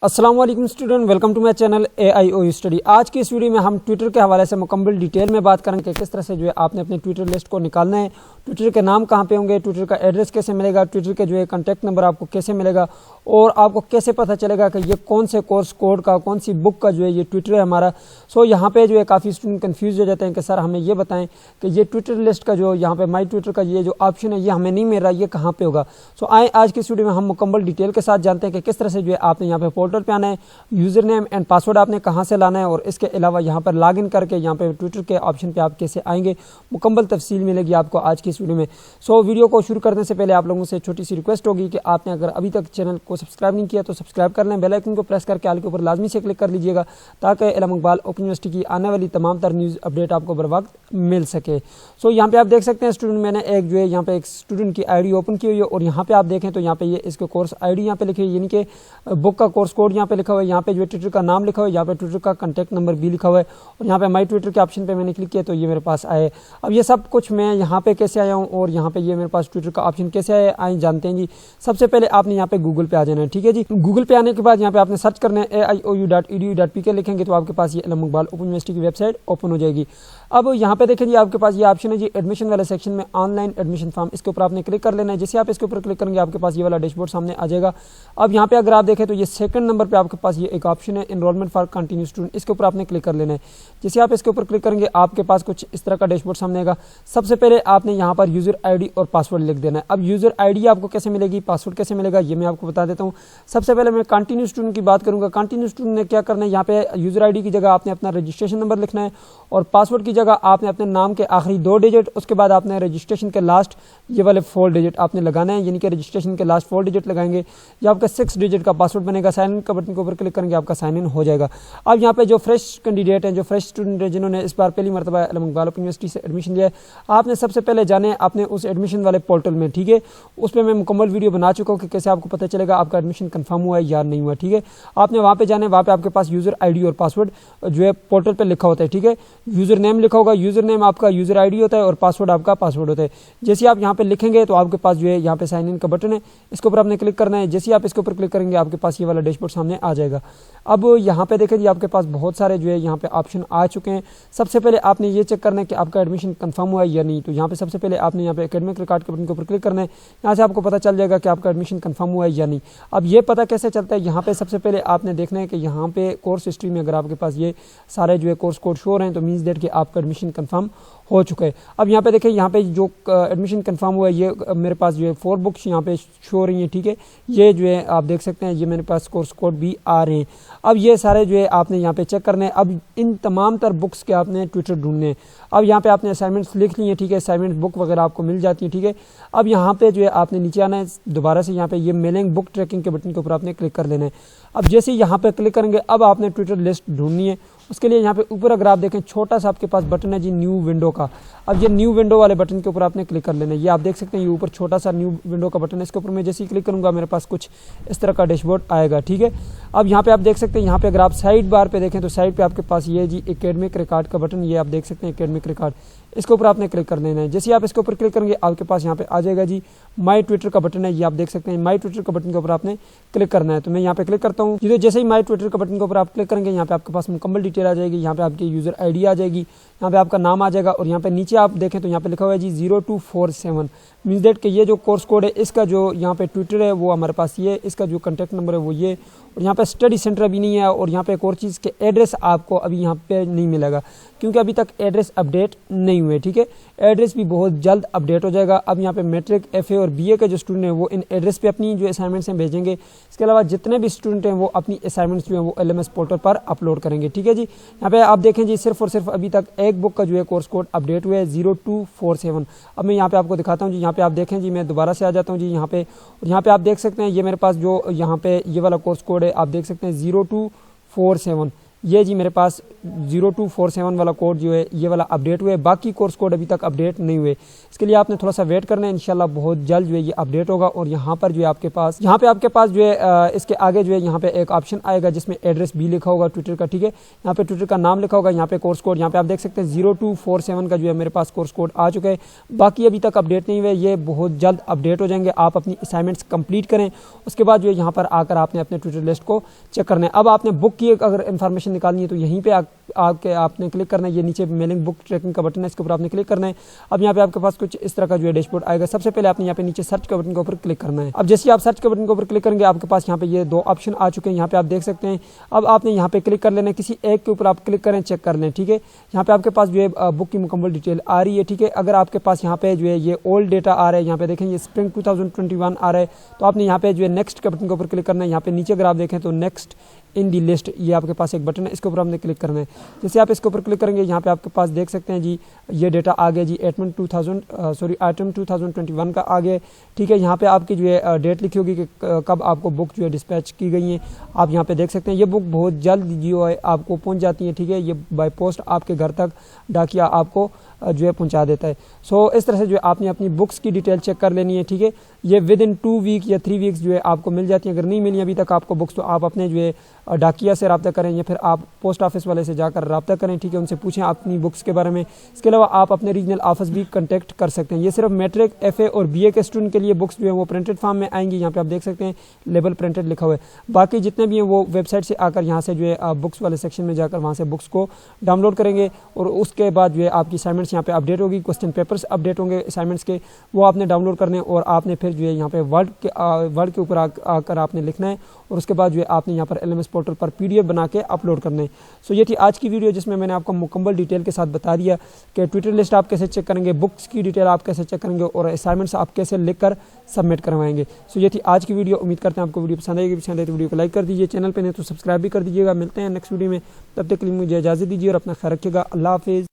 अस्सलाम वालेकुम student, welcome to my channel AIOU study. आज की इस वीडियो में हम ट्विटर के हवाले से मुकम्मल डिटेल में बात करेंगे किस तरह से जो है आपने अपने ट्विटर लिस्ट को निकालना है, ट्विटर के नाम कहाँ पे होंगे, ट्विटर का एड्रेस कैसे मिलेगा, ट्विटर के जो है कॉन्टैक्ट नंबर आपको कैसे मिलेगा और आपको कैसे पता चलेगा कि ये कौन से कोर्स कोड का कौन सी बुक का जो है ये ट्विटर है हमारा। सो यहाँ पे जो है काफ़ी स्टूडेंट कन्फ्यूज हो जाते हैं कि सर हमें ये बताएं कि ये ट्विटर लिस्ट का जो यहाँ पे माई ट्विटर का ये जो ऑप्शन है ये हमें नहीं मिल रहा, ये कहाँ पे होगा। सो आए आज की इस वीडियो में हम मुकम्मल डिटेल के साथ जानते हैं कि किस तरह से जो है आपने यहाँ पे पोर्टल पे आना है, यूज़र नेम एंड पासवर्ड आपने कहाँ से लाना है और इसके अलावा यहाँ पर लॉगिन करके यहाँ पे ट्विटर के ऑप्शन पे आप कैसे आएंगे, मुकम्मल तफसील मिलेगी आपको आज की इस वीडियो में। सो वीडियो को शुरू करने से पहले आप लोगों से छोटी सी रिक्वेस्ट होगी कि आपने अगर अभी तक चैनल को सब्सक्राइब नहीं किया तो सब्सक्राइब कर लें, बेल आइकन को प्रेस करके आल के ऊपर लाजमी से क्लिक कर लीजिएगा ताकि इल्म इकबाल ओपन यूनिवर्सिटी की आने वाली तमाम तर न्यूज़ अपडेट आपको बर वक्त मिल सके। सो यहाँ पे आप देख सकते हैं स्टूडेंट, मैंने एक जो है यहाँ पे एक स्टूडेंट की ID ओपन की हुई है और यहाँ पे आप देखें तो यहाँ पे ये इसके कोर्स ID यहाँ पे लिखी हुई है, यानी कि बुक का कोर्स कोड यहाँ पे लिखा हुआ है, यहाँ पे जो है ट्विटर का नाम लिखा हुआ है, यहाँ पे ट्विटर का कॉन्टैक्ट नंबर भी लिखा हुआ है और यहाँ पे माई ट्विटर के ऑप्शन पे मैंने क्लिक किया तो ये मेरे पास आए। अब ये सब कुछ मैं यहाँ पे कैसे आया हूँ और यहाँ पे ये मेरे पास ट्विटर का ऑप्शन कैसे आए आए जानते हैं जी। सबसे पहले आपने यहाँ पे गूगल पे आ जाना है, ठीक है जी। गूगल पे आने के बाद यहाँ पे आपने सर्च करना है AIOU.edu.pk लिखेंगे तो आपके पास ये इल्म इकबाल ओपन यूनिवर्सिटी की वेबसाइट ओपन हो जाएगी। अब यहाँ पे देखें जी आपके पास ये ऑप्शन है जी एडमिशन वाले सेक्शन में ऑनलाइन एडमिशन फॉर्म, इसके ऊपर आपने क्लिक कर लेना है। जैसे आप इसके ऊपर क्लिक करेंगे आपके पास ये वाला डैशबोर्ड सामने आ जाएगा। अब यहाँ पे अगर आप देखें तो ये सेकंड नंबर पे आपके पास ये एक ऑप्शन है एनरोलमेंट फॉर कंटिन्यू स्टूडेंट, इसके ऊपर आपने क्लिक कर लेना है। जैसे आप इसके ऊपर क्लिक करेंगे आपके पास कुछ इस तरह का डैशबोर्ड सामने आएगा। सबसे पहले आपने यहाँ पर यूजर ID और पासवर्ड लिख देना है। अब यूजर ID आपको कैसे मिलेगी, पासवर्ड कैसे मिलेगा, ये मैं आपको बता देता हूँ। सबसे पहले मैं कंटिन्यू स्टूडेंट की बात करूंगा। कंटिन्यू स्टूडेंट ने क्या करना है, यहाँ पे यूजर ID की जगह आपने अपना रजिस्ट्रेशन नंबर लिखना है और पासवर्ड की जगह आपने अपने नाम के आखिरी 2 डिजिट, उसके बाद आपने रजिस्ट्रेशन के लास्ट ये वाले 4 डिजिट आपने लगाना है, यानी कि रजिस्ट्रेशन के लास्ट 4 डिजिट लगाएंगे, ये आपका 6 डिजिट का पासवर्ड बनेगा। साइन इन का बटन के ऊपर क्लिक करेंगे आपका साइन इन हो जाएगा। अब यहाँ पे जो फ्रेश कैंडिडेट हैं, जो फ्रेश स्टूडेंट हैं, जिन्होंने इस बार पहली मरतबा इल्म इकबाल ओपन यूनिवर्सिटी से एडमिशन लिया है, आपने सबसे पहले जाने आपने उस एडमिशन वाले पोर्टल में, ठीक है। उस पर मैं मुकम्मल वीडियो बना चुका हूँ कि कैसे आपको पता चलेगा आपका एडमिशन कंफर्म हुआ है या नहीं हुआ, ठीक है। आपने वहाँ पे जाने, वहाँ पे आपके पास यूजर ID और पासवर्ड जो है पोर्टल पर लिखा होता है, ठीक है। यूजर नेम लिखा होगा, यूजर नेम आपका यूजर ID होता है और पासवर्ड आपका पासवर्ड होता है। जैसे आप यहाँ पे लिखेंगे तो आपके पास जो है यहाँ पे साइन इन का बटन है, इसके ऊपर आपने क्लिक करना है। जैसे आप इसके ऊपर क्लिक करेंगे आपके पास ये वाला डैशबोर्ड सामने आ जाएगा। अब यहाँ पे देखें जी आपके पास बहुत सारे जो है यहाँ पे ऑप्शन आ चुके हैं। सबसे पहले आपने ये चेक करना है कि आपका एडमिशन कंफर्म हुआ है या नहीं। तो यहाँ पे सबसे पहले आपने यहाँ पे एकेडमिक रिकॉर्ड के बटन के ऊपर क्लिक करना है, यहाँ से आपको पता चल जाएगा कि आपका एडमिशन कंफर्म हुआ है या नहीं। अब ये पता कैसे चलता है, यहाँ पे सबसे पहले आपने देखना है कि यहाँ पे कोर्स हिस्ट्री में अगर आपके पास ये सारे जो है कोर्स कोड शो रहे हैं तो मीन्स दैट कि आपका एडमिशन कंफर्म हो चुका है। अब यहाँ पे देखें, यहाँ पे जो एडमिशन कंफर्म हुआ है ये मेरे पास जो है 4 बुक्स यहाँ पे शो रही हैं, ठीक है। ये जो है आप देख सकते हैं ये मेरे पास कोर्स कोड भी आ रहे हैं। अब ये सारे जो है आपने यहाँ पे चेक करने हैं। अब इन तमाम तर बुक्स के आपने ट्विटर ढूंढने हैं। अब यहाँ पे आपने असाइनमेंट्स लिख लिए, ठीक है, असाइनमेंट बुक वगैरह आपको मिल जाती है, ठीक है। अब यहाँ पे जो है आपने नीचे आना है, दोबारा से यहाँ पे ये मेलिंग बुक ट्रैकिंग के बटन के ऊपर आपने क्लिक कर लेना है। अब जैसे यहाँ पे क्लिक करेंगे अब आपने ट्विटर लिस्ट ढूंढनी है। उसके लिए यहाँ पे ऊपर अगर आप देखें छोटा सा आपके पास बटन है जी न्यू विंडो का। अब ये न्यू विंडो वाले बटन के ऊपर आपने क्लिक कर लेना है। ये आप देख सकते हैं ये ऊपर छोटा सा न्यू विंडो का बटन है, इसके ऊपर मैं जैसे ही क्लिक करूंगा मेरे पास कुछ इस तरह का डैशबोर्ड आएगा, ठीक है। अब यहाँ पे आप देख सकते हैं, यहाँ पे अगर आप साइड बार पे देखें तो साइड पे आपके पास ये जी एकेडमिक रिकॉर्ड का बटन, ये आप देख सकते हैं एकेडमिक रिकॉर्ड, इसके ऊपर आपने क्लिक कर लेना है। जैसे आप इसके ऊपर क्लिक करेंगे आपके पास यहाँ पे आ जाएगा जी माई ट्विटर का बटन है, ये आप देख सकते हैं माई ट्विटर का बटन के ऊपर आपने क्लिक करना है। तो मैं यहाँ पे क्लिक करता हूँ, जैसे ही माई ट्विटर का बटन के ऊपर आप क्लिक करेंगे यहाँ पे आपके पास मुकम्मल डिटेल आ जाएगी। यहाँ पे आपकी यूजर ID आ जाएगी, यहाँ पे आपका नाम आ जाएगा और यहाँ पे नीचे आप देखें तो यहाँ पे लिखा हुआ है जी 0247, मीन्स दैट कि ये जो कोर्स कोड है इसका जो यहाँ पे ट्विटर है वो हमारे पास ये, इसका जो कॉन्टैक्ट नंबर है वो ये, और यहाँ पे स्टडी सेंटर अभी नहीं है और यहाँ पे एक और चीज़ के एड्रेस आपको अभी यहाँ पे नहीं मिलेगा क्योंकि अभी तक एड्रेस अपडेट नहीं हुए, ठीक है। एड्रेस भी बहुत जल्द अपडेट हो जाएगा। अब यहाँ पे मैट्रिक FA और BA के जो स्टूडेंट हैं वो इन एड्रेस पे अपनी जो असाइनमेंट्स हैं भेजेंगे। इसके अलावा जितने भी स्टूडेंट हैं वो अपनी असाइनमेंट्स जो हैं वो LMS पोर्टल पर अपलोड करेंगे, ठीक है जी। यहाँ पे आप देखें जी सिर्फ और सिर्फ अभी तक एक बुक का जो है कोर्स कोड अपडेट हुआ है 0247। अब मैं यहाँ पे आपको दिखाता हूँ जी। यहाँ पे आप देखें जी, मैं दोबारा से आ जाता हूँ जी यहाँ पे, और यहाँ पे आप देख सकते हैं ये मेरे पास जो यहाँ पे ये वाला कोर्स कोड है आप देख सकते हैं 0247, ये जी मेरे पास 0247 वाला कोड जो है ये वाला अपडेट हुए, बाकी कोर्स कोड अभी तक अपडेट नहीं हुए। इसके लिए आपने थोड़ा सा वेट करना है, इंशाल्लाह बहुत जल्द जो है ये अपडेट होगा। और यहाँ पर जो है आपके पास जो है इसके आगे जो है यहाँ पे एक ऑप्शन आएगा जिसमें एड्रेस भी लिखा होगा ट्विटर का, ठीक है। यहाँ पे ट्विटर का नाम लिखा होगा, यहाँ पे कोर्स कोड, यहाँ पे आप देख सकते हैं 0247 का जो है मेरे पास कोर्स कोड आ चुका है। बाकी अभी तक अपडेट नहीं हुए, ये बहुत जल्द अपडेट हो जाएंगे। आप अपनी असाइनमेंट्स कंप्लीट करें, उसके बाद जो है यहाँ पर आकर आपने अपने ट्विटर लिस्ट को चेक करना है। अब आपने बुक की अगर इन्फॉर्मेशन निकालनी है तो यहीं पे आके आपने क्लिक करना है, ये नीचे मेलिंग बुक ट्रैकिंग का बटन है, इसके ऊपर आपने क्लिक करना है। अब यहाँ पे आपके पास कुछ इस तरह का जो है डैशबोर्ड आएगा। सबसे पहले आपने यहाँ पे नीचे सर्च के बटन के ऊपर क्लिक करना है। अब जैसे आप सर्च के बटन के ऊपर क्लिक करेंगे आपके पास यहाँ पे ये दो ऑप्शन आ चुके हैं, यहाँ पे आप देख सकते हैं। अब आपने यहाँ पे क्लिक कर लेना है, किसी एक के ऊपर आप क्लिक करें, चेक कर लें, ठीक है। यहाँ पे आपके पास जो है बुक की मुकम्मल डिटेल आ रही है, ठीक है। अगर आपके पास यहाँ पे जो है ये ओल्ड डेटा आ रहा है, यहाँ पे देखें ये स्प्रिंग 2021 आ रहा है, तो आपने यहाँ पे जो है नेक्स्ट के बटन के ऊपर क्लिक करना है। यहाँ पे नीचे अगर आप देखें तो नेक्स्ट इन दी लिस्ट ये आपके पास एक बटन है, इसके ऊपर आपने क्लिक करना है। जैसे आप इसके ऊपर क्लिक करेंगे यहाँ पे आपके पास देख सकते हैं जी ये डेटा आ गया जी आइटम 2021 का आ गया, ठीक है। यहाँ पे आपकी जो है डेट लिखी होगी कि कब आपको बुक जो है डिस्पैच की गई है। आप यहाँ पे देख सकते हैं ये बुक बहुत जल्द जो है आपको पहुँच जाती है, ठीक है। ये बाय पोस्ट आपके घर तक डाकिया आपको जो है पहुंचा देता है। सो इस तरह से जो है आपने अपनी बुक्स की डिटेल चेक कर लेनी है, ठीक है। ये विद इन 2 वीक या 3 वीक्स जो है आपको मिल जाती है। अगर नहीं मिली अभी तक आपको बुक्स तो आप अपने जो है डाकिया से रब्ता करें या फिर आप पोस्ट ऑफिस वाले से जाकर रब्ता करें, ठीक है। उनसे पूछें अपनी बुक्स के बारे में। इसके अलावा आप अपने रीजनल ऑफिस भी कॉन्टैक्ट कर सकते हैं। ये सिर्फ मैट्रिक, FA और BA के स्टूडेंट के लिए बुक्स जो है वो प्रिंटेड फॉर्म में आएंगी। यहाँ पे आप देख सकते हैं लेबल प्रिंटेड लिखा हुआ है। बाकी जितने भी हैं वो वेबसाइट से आकर यहाँ से जो है बुक्स वाले सेक्शन में जाकर वहाँ से बुक्स को डाउनलोड करेंगे और उसके बाद जो है आपकी असाइनमेंट्स यहाँ पे अपडेट होगी, क्वेश्चन पेपर्स अपडेट होंगे असाइनमेंट्स के, वो आपने डाउनलोड करने और आपने फिर जो है यहाँ पे वर्ड के ऊपर आकर आपने लिखना है और उसके बाद जो है आपने यहाँ पर LMS पोर्टल पर PDF बना के अपलोड करना है। सो ये थी आज की वीडियो जिसमें मैंने आपको मुकम्मल डिटेल के साथ बता दिया कि ट्विटर लिस्ट आप कैसे चेक करेंगे, बुक्स की डिटेल आप कैसे चेक करेंगे और असाइनमेंट्स आप कैसे लिखकर सबमिट करवाएंगे। सो ये थी आज की वीडियो। उम्मीद करते हैं आपको वीडियो पसंद आएगी। पसंद आए तो वीडियो को लाइक कर दीजिए, चैनल पर नहीं तो सब्सक्राइब भी कर दीजिएगा। मिलते हैं नेक्स्ट वीडियो में, तब तक के लिए मुझे इजाज़त दीजिए और अपना ख्याल रखिएगा। अल्लाह हाफिज़।